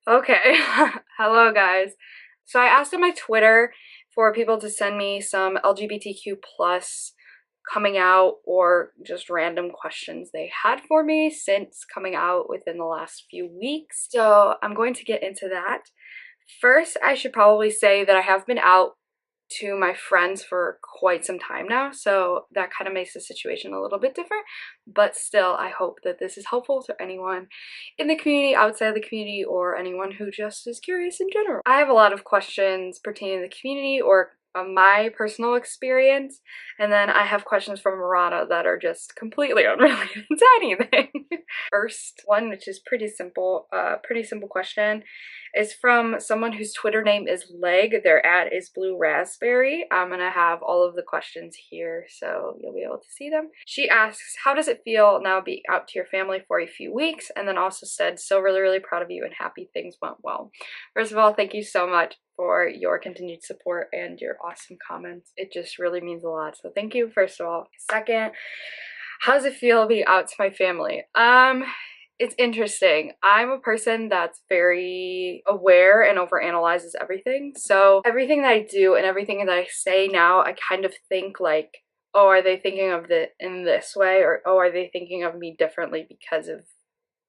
Okay, hello guys. So I asked on my Twitter for people to send me some LGBTQ plus coming out or just random questions they had for me since coming out within the last few weeks. So I'm going to get into that. First, I should probably say that I have been out to my friends for quite some time now, so that kind of makes the situation a little bit different, but still I hope that this is helpful to anyone in the community, outside the community, or anyone who just is curious in general. I have a lot of questions pertaining to the community or my personal experience, and then I have questions from Marana that are just completely unrelated to anything. First one, which is pretty simple question, is from someone whose Twitter name is Leg. Their ad is Blue Raspberry. I'm gonna have all of the questions here so you'll be able to see them. She asks, how does it feel now being out to your family for a few weeks? And then also said, so really proud of you and happy things went well. First of all, thank you so much for your continued support and your awesome comments. It just really means a lot. So thank you, first of all. Second, how does it feel being out to my family? It's interesting. I'm a person that's very aware and overanalyzes everything. So everything that I do and everything that I say now, I kind of think like, oh, are they thinking of it in this way? Or, oh, are they thinking of me differently because of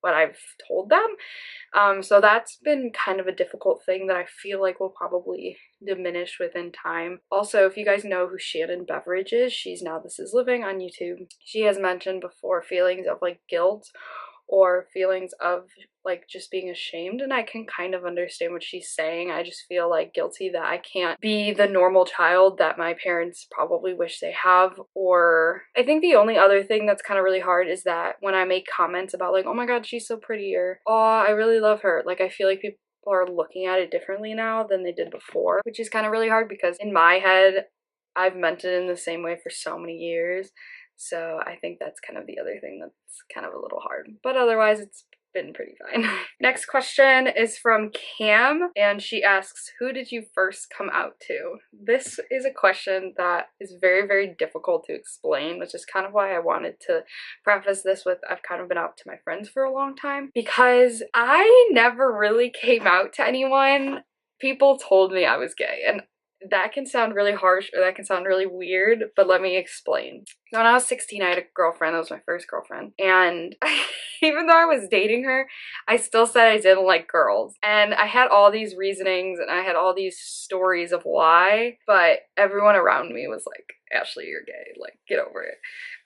what I've told them? So that's been kind of a difficult thing that I feel like will probably diminish within time. Also, if you guys know who Shannon Beveridge is, she's Now This Is Living on YouTube. She has mentioned before feelings of like guilt or feelings of like just being ashamed, and I can kind of understand what she's saying. I just feel like guilty that I can't be the normal child that my parents probably wish they have. Or I think the only other thing that's kind of really hard is that when I make comments about like, oh my god, she's so pretty, or oh, I really love her, like I feel like people are looking at it differently now than they did before, which is kind of really hard because in my head I've meant it in the same way for so many years. So I think that's kind of the other thing that's kind of a little hard, but otherwise it's been pretty fine. Next question is from Cam, and she asks, who did you first come out to? This is a question that is very difficult to explain, which is kind of why I wanted to preface this with I've kind of been out to my friends for a long time, because I never really came out to anyone. People told me I was gay, and that can sound really harsh or that can sound really weird, but let me explain. So when I was 16, I had a girlfriend. That was my first girlfriend. And even though I was dating her, I still said I didn't like girls. And I had all these reasonings and I had all these stories of why, but everyone around me was like, Ashley, you're gay. Like, get over it.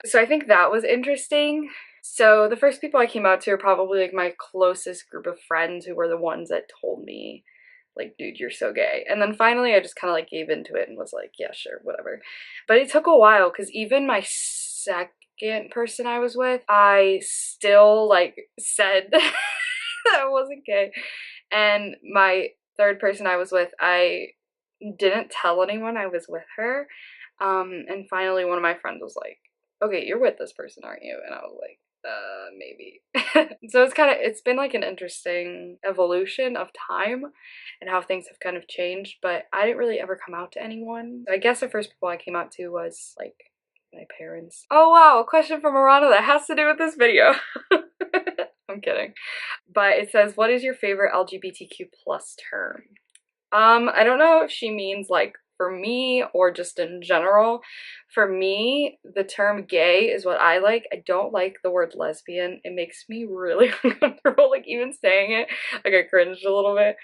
So I think that was interesting. So the first people I came out to are probably like my closest group of friends who were the ones that told me like, dude, you're so gay. And then finally I just kind of like gave into it and was like, yeah, sure, whatever. But it took a while because even my second person I was with, I still like said that I wasn't gay. And my third person I was with, I didn't tell anyone I was with her. And finally one of my friends was like, okay, you're with this person, aren't you? And I was like, maybe. So it's been like an interesting evolution of time and how things have kind of changed, but I didn't really ever come out to anyone. I guess the first people I came out to was like my parents. Oh wow, a question from Marana that has to do with this video. I'm kidding. But it says, what is your favorite LGBTQ plus term? I don't know if she means like for me or just in general. For me, the term gay is what I like. I don't like the word lesbian. It makes me really uncomfortable, like even saying it. Like I cringed a little bit.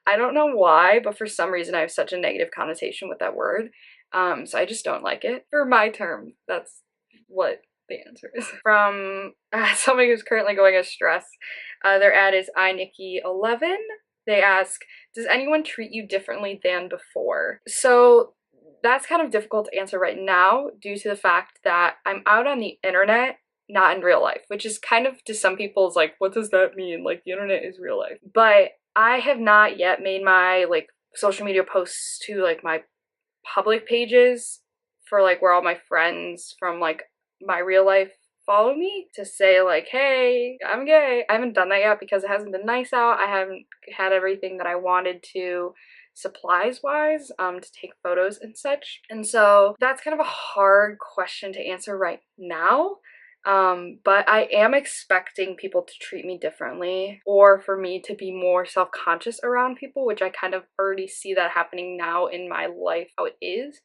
I don't know why, but for some reason I have such a negative connotation with that word. So I just don't like it. For my term, that's what the answer is. From somebody who's currently going as stress. Their ad is iNikki11. They ask, does anyone treat you differently than before? So that's kind of difficult to answer right now due to the fact that I'm out on the internet, not in real life, which is kind of to some people's like, what does that mean? Like the internet is real life. But I have not yet made my like social media posts to like my public pages for like where all my friends from like my real life follow me to say like, hey, I'm gay. I haven't done that yet because it hasn't been nice out. I haven't had everything that I wanted to supplies wise to take photos and such, and so that's kind of a hard question to answer right now. But I am expecting people to treat me differently, or for me to be more self-conscious around people, which I kind of already see that happening now in my life, how it is.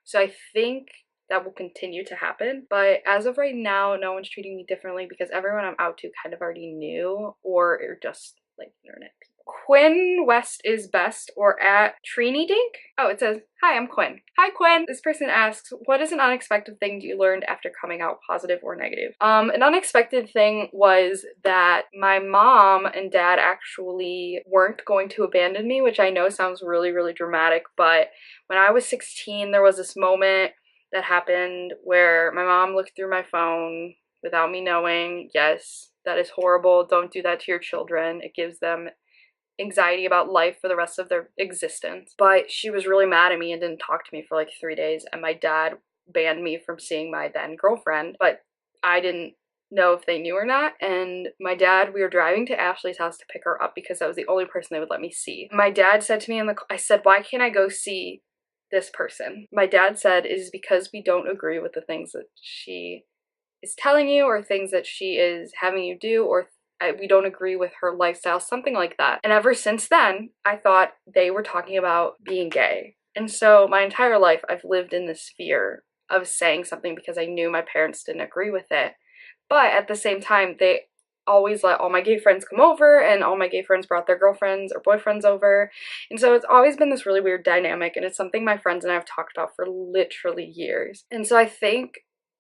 So I think that will continue to happen. But as of right now, no one's treating me differently because everyone I'm out to kind of already knew, or are just like internet people. Quinn West is best, or at Trini Dink. Oh, it says, hi, I'm Quinn. Hi, Quinn. This person asks, what is an unexpected thing you learned after coming out, positive or negative? An unexpected thing was that my mom and dad actually weren't going to abandon me, which I know sounds really, really dramatic, but when I was 16, there was this moment that happened where my mom looked through my phone without me knowing. Yes, that is horrible. Don't do that to your children. It gives them anxiety about life for the rest of their existence. But she was really mad at me and didn't talk to me for like 3 days, and my dad banned me from seeing my then girlfriend, but I didn't know if they knew or not. And my dad, we were driving to Ashley's house to pick her up because that was the only person they would let me see. My dad said to me I said, why can't I go see this person? My dad said, it is because we don't agree with the things that she is telling you, or things that she is having you do, or we don't agree with her lifestyle, something like that. And ever since then, I thought they were talking about being gay. And so my entire life, I've lived in this fear of saying something because I knew my parents didn't agree with it. But at the same time, they always let all my gay friends come over, and all my gay friends brought their girlfriends or boyfriends over. And so it's always been this really weird dynamic, and it's something my friends and I have talked about for literally years. And so I think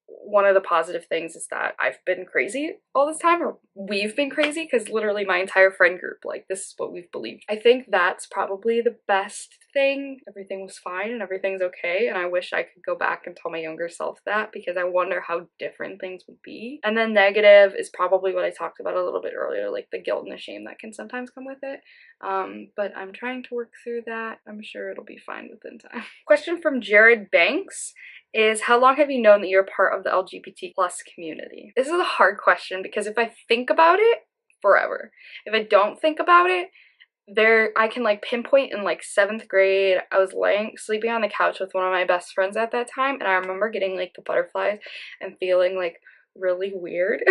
one of the positive things is that I've been crazy all this time, or we've been crazy, because literally my entire friend group, like, this is what we've believed. I think that's probably the best thing. Everything was fine and everything's okay, and I wish I could go back and tell my younger self that, because I wonder how different things would be. And then negative is probably what I talked about a little bit earlier, like the guilt and the shame that can sometimes come with it. But I'm trying to work through that. I'm sure it'll be fine within time. Question from Jared Banks is, how long have you known that you're part of the LGBT plus community? This is a hard question because if I think about it, forever. If I don't think about it, I can like pinpoint in like 7th grade, I was sleeping on the couch with one of my best friends at that time, and I remember getting like the butterflies and feeling like really weird.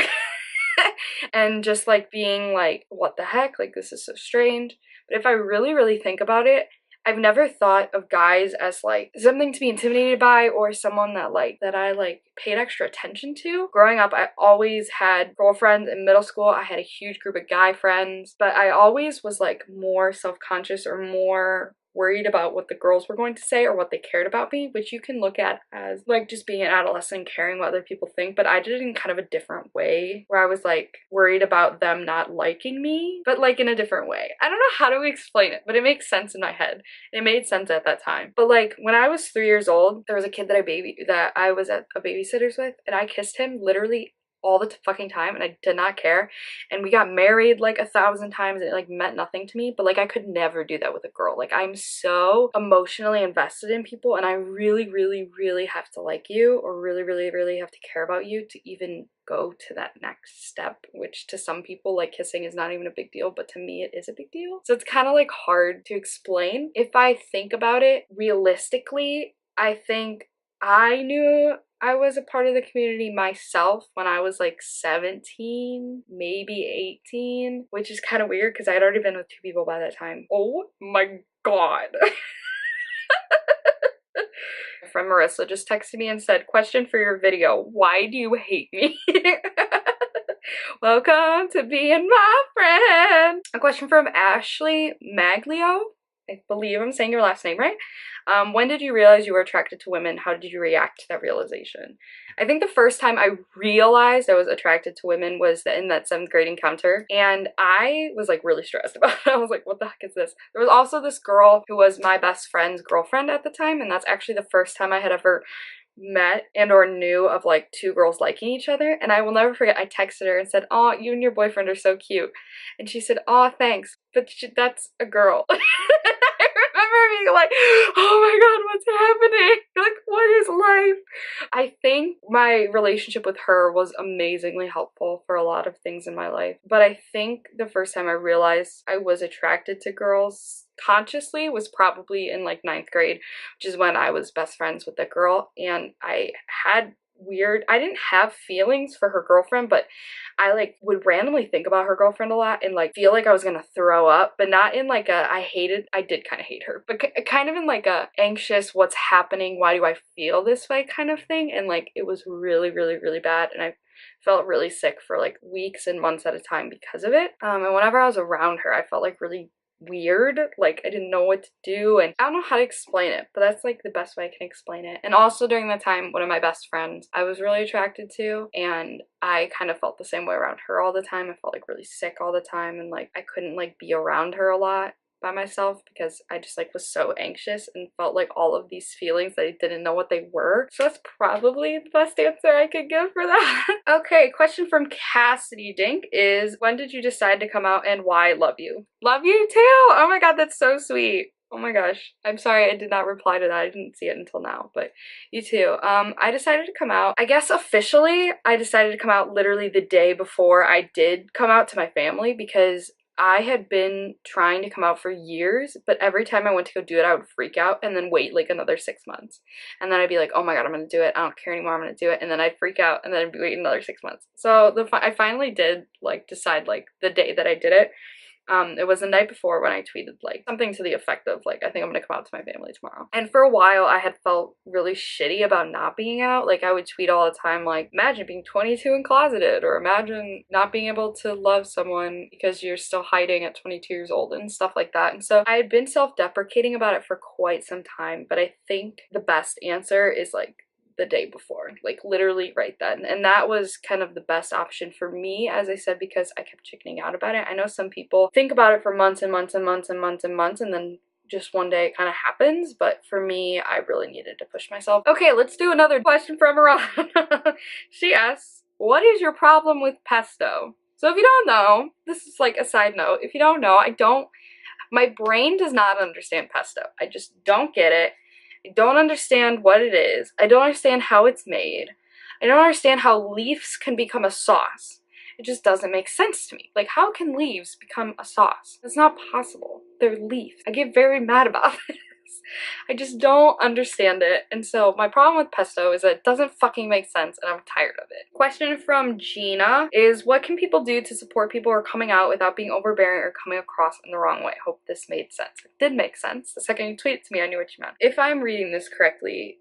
And just like being like, what the heck, like this is so strange. But if I really, really think about it, I've never thought of guys as like something to be intimidated by, or someone that I like paid extra attention to. Growing up, I always had girlfriends. In middle school, I had a huge group of guy friends, but I always was like more self-conscious or more worried about what the girls were going to say or what they cared about me, which you can look at as like just being an adolescent, caring what other people think. But I did it in kind of a different way, where I was like worried about them not liking me, but like in a different way. I don't know how to explain it, but it makes sense in my head. It made sense at that time. But like when I was 3 years old, there was a kid that I was at a babysitter's with, and I kissed him literally all the fucking time, and I did not care. And we got married like 1,000 times, and it like meant nothing to me. But like I could never do that with a girl. Like I'm so emotionally invested in people, and I really, really, really have to like you, or really, really, really have to care about you to even go to that next step, which to some people like kissing is not even a big deal, but to me it is a big deal. So it's kind of like hard to explain. If I think about it realistically, I think I knew I was a part of the community myself when I was like 17, maybe 18, which is kind of weird because I had already been with 2 people by that time. Oh my god. My friend Marissa just texted me and said, question for your video, why do you hate me? Welcome to being my friend. A question from Ashley Maglio. I believe I'm saying your last name right. When did you realize you were attracted to women? How did you react to that realization? I think the first time I realized I was attracted to women was in that 7th grade encounter, and I was like really stressed about it. I was like, what the heck is this? There was also this girl who was my best friend's girlfriend at the time, and that's actually the first time I had ever met and or knew of like 2 girls liking each other. And I will never forget, I texted her and said, oh, you and your boyfriend are so cute. And she said, oh, thanks, but that's a girl. I remember being like, oh my god, what's happening? Like, what is life? I think my relationship with her was amazingly helpful for a lot of things in my life. But I think the first time I realized I was attracted to girls consciously was probably in like 9th grade, which is when I was best friends with a girl, and I had weird. I didn't have feelings for her girlfriend, but I like would randomly think about her girlfriend a lot and like feel like I was gonna throw up, but not in like a I did kind of hate her, but kind of in like a anxious, what's happening, why do I feel this way kind of thing. And like it was really, really, really bad, and I felt really sick for like weeks and months at a time because of it. And whenever I was around her, I felt like really weird, like I didn't know what to do, and I don't know how to explain it, but that's like the best way I can explain it. And also during that time, one of my best friends I was really attracted to, and I kind of felt the same way around her all the time. I felt like really sick all the time, and like I couldn't like be around her a lot by myself because I just like was so anxious and felt like all of these feelings that I didn't know what they were. So that's probably the best answer I could give for that. Okay, question from Cassidy Dink is, when did you decide to come out and why? Love you. Love you too! Oh my god, that's so sweet. Oh my gosh. I'm sorry I did not reply to that. I didn't see it until now, but you too. I decided to come out. I guess officially I decided to come out literally the day before I did come out to my family, because I had been trying to come out for years, but every time I went to go do it, I would freak out and then wait like another 6 months. And then I'd be like, oh my god, I'm gonna do it. I don't care anymore. I'm gonna do it. And then I'd freak out and then I'd be waiting another 6 months. So I finally did like decide like the day that I did it. It was the night before when I tweeted like something to the effect of like, I think I'm gonna come out to my family tomorrow. And for a while I had felt really shitty about not being out. Like I would tweet all the time like, imagine being 22 and closeted, or imagine not being able to love someone because you're still hiding at 22 years old and stuff like that. And so I had been self-deprecating about it for quite some time, but I think the best answer is like the day before, like literally right then. And that was kind of the best option for me, as I said, because I kept chickening out about it. I know some people think about it for months and months and months and months and months, and then just one day it kind of happens. But for me, I really needed to push myself. Okay, let's do another question from Iran. She asks, what is your problem with pesto? So if you don't know, this is like a side note. If you don't know, my brain does not understand pesto. I just don't get it. I don't understand what it is. I don't understand how it's made. I don't understand how leaves can become a sauce. It just doesn't make sense to me. Like, how can leaves become a sauce? It's not possible. They're leaves. I get very mad about this. I just don't understand it. And so my problem with pesto is that it doesn't fucking make sense, and I'm tired of it. Question from Gina is, what can people do to support people who are coming out without being overbearing or coming across in the wrong way? Hope this made sense. It did make sense. The second you tweeted to me, I knew what you meant. If I'm reading this correctly,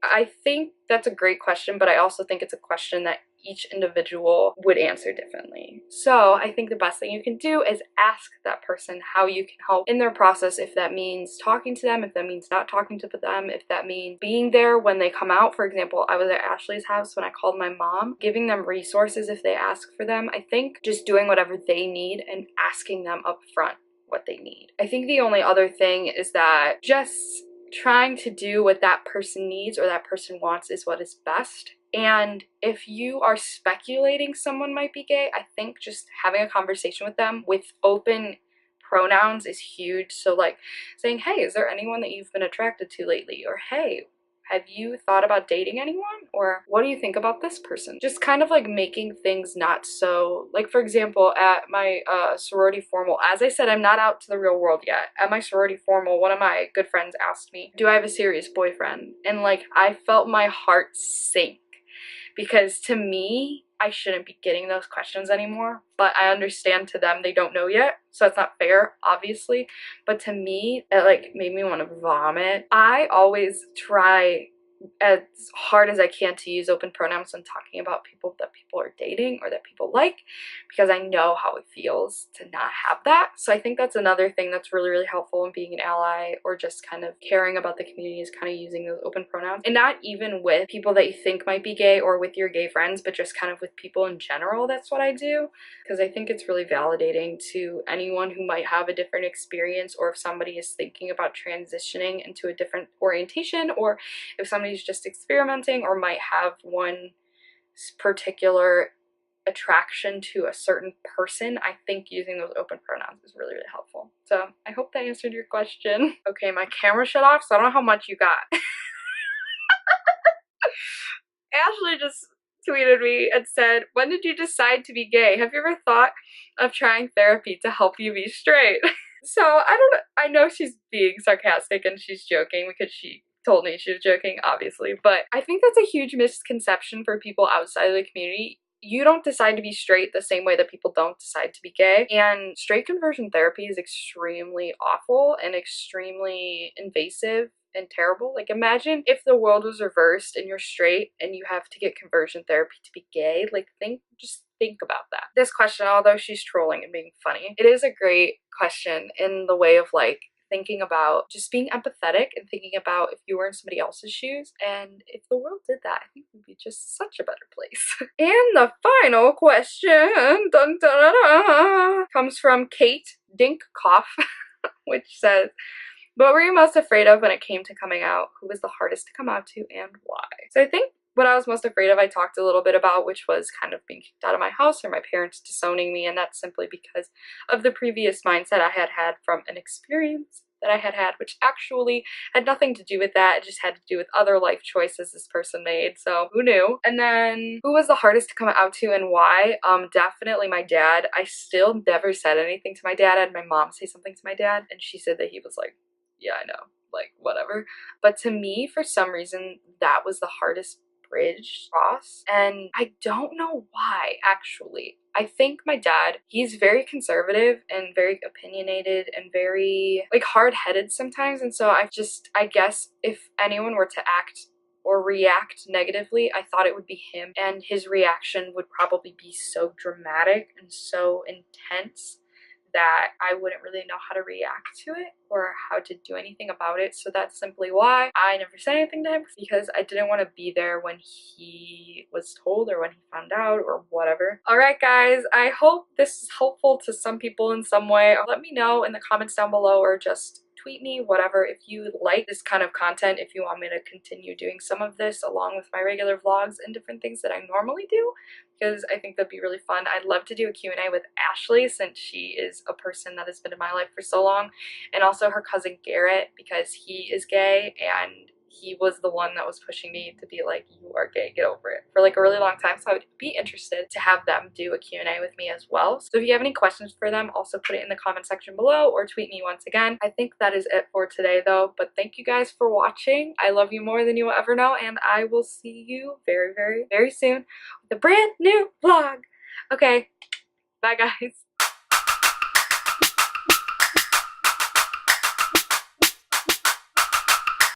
I think that's a great question, but I also think it's a question that each individual would answer differently. So I think the best thing you can do is ask that person how you can help in their process, if that means talking to them, if that means not talking to them, if that means being there when they come out. For example, I was at Ashley's house when I called my mom, giving them resources if they ask for them. I think just doing whatever they need and asking them up front what they need. I think the only other thing is that just trying to do what that person needs or that person wants is what is best. And if you are speculating someone might be gay, I think just having a conversation with them with open pronouns is huge. So like saying, hey, is there anyone that you've been attracted to lately? Or hey, have you thought about dating anyone? Or what do you think about this person? Just kind of like making things not so, like for example, at my sorority formal, as I said, I'm not out to the real world yet. At my sorority formal, one of my good friends asked me, do I have a serious boyfriend? And like, I felt my heart sink, because to me, I shouldn't be getting those questions anymore, but I understand to them they don't know yet, so it's not fair, obviously. But to me, it like made me want to vomit. I always try as hard as I can to use open pronouns when talking about people that people are dating or that people like, because I know how it feels to not have that. So I think that's another thing that's really, really helpful in being an ally or just kind of caring about the community, is kind of using those open pronouns. And not even with people that you think might be gay or with your gay friends, but just kind of with people in general. That's what I do, because I think it's really validating to anyone who might have a different experience, or if somebody is thinking about transitioning into a different orientation, or if somebody's just experimenting or might have one particular attraction to a certain person. I think using those open pronouns is really, really helpful. So I hope that answered your question. Okay, my camera shut off, so I don't know how much you got. Ashley just tweeted me and said, when did you decide to be gay? Have you ever thought of trying therapy to help you be straight? So I know she's being sarcastic and she's joking, because she told me she was joking, obviously, but I think that's a huge misconception for people outside of the community. You don't decide to be straight the same way that people don't decide to be gay. And straight conversion therapy is extremely awful and extremely invasive and terrible. Like, imagine if the world was reversed and you're straight and you have to get conversion therapy to be gay. Like, just think about that. This question, although she's trolling and being funny, it is a great question in the way of like thinking about just being empathetic and thinking about if you were in somebody else's shoes, and if the world did that, I think it would be just such a better place. And the final question, dun, dun, dun, dun, comes from Kate Dinkkoff, which says, what were you most afraid of when it came to coming out? Who was the hardest to come out to and why? So I think what I was most afraid of, I talked a little bit about, which was kind of being kicked out of my house or my parents disowning me, and that's simply because of the previous mindset I had had from an experience that I had had, which actually had nothing to do with that. It just had to do with other life choices this person made, so who knew? And then who was the hardest to come out to and why? Definitely my dad. I still never said anything to my dad. I had my mom say something to my dad, and she said that he was like, yeah, I know, like, whatever. But to me, for some reason, that was the hardest bridge cross, and I don't know why, actually. I think my dad, he's very conservative and very opinionated and very like hard-headed sometimes, and so I guess if anyone were to act or react negatively, I thought it would be him, and his reaction would probably be so dramatic and so intense that I wouldn't really know how to react to it or how to do anything about it. So that's simply why I never said anything to him, because I didn't want to be there when he was told or when he found out or whatever. Alright guys, I hope this is helpful to some people in some way. Let me know in the comments down below, or just tweet me, whatever, if you like this kind of content, if you want me to continue doing some of this along with my regular vlogs and different things that I normally do, because I think that'd be really fun. I'd love to do a Q&A with Ashley, since she is a person that has been in my life for so long, and also her cousin Garrett, because he is gay and he was the one that was pushing me to be like, you are gay, get over it, for like a really long time. So I would be interested to have them do a Q&A with me as well. So if you have any questions for them, also put it in the comment section below or tweet me once again. I think that is it for today though, but thank you guys for watching. I love you more than you will ever know, and I will see you very, very, very soon with a brand new vlog. Okay, bye guys.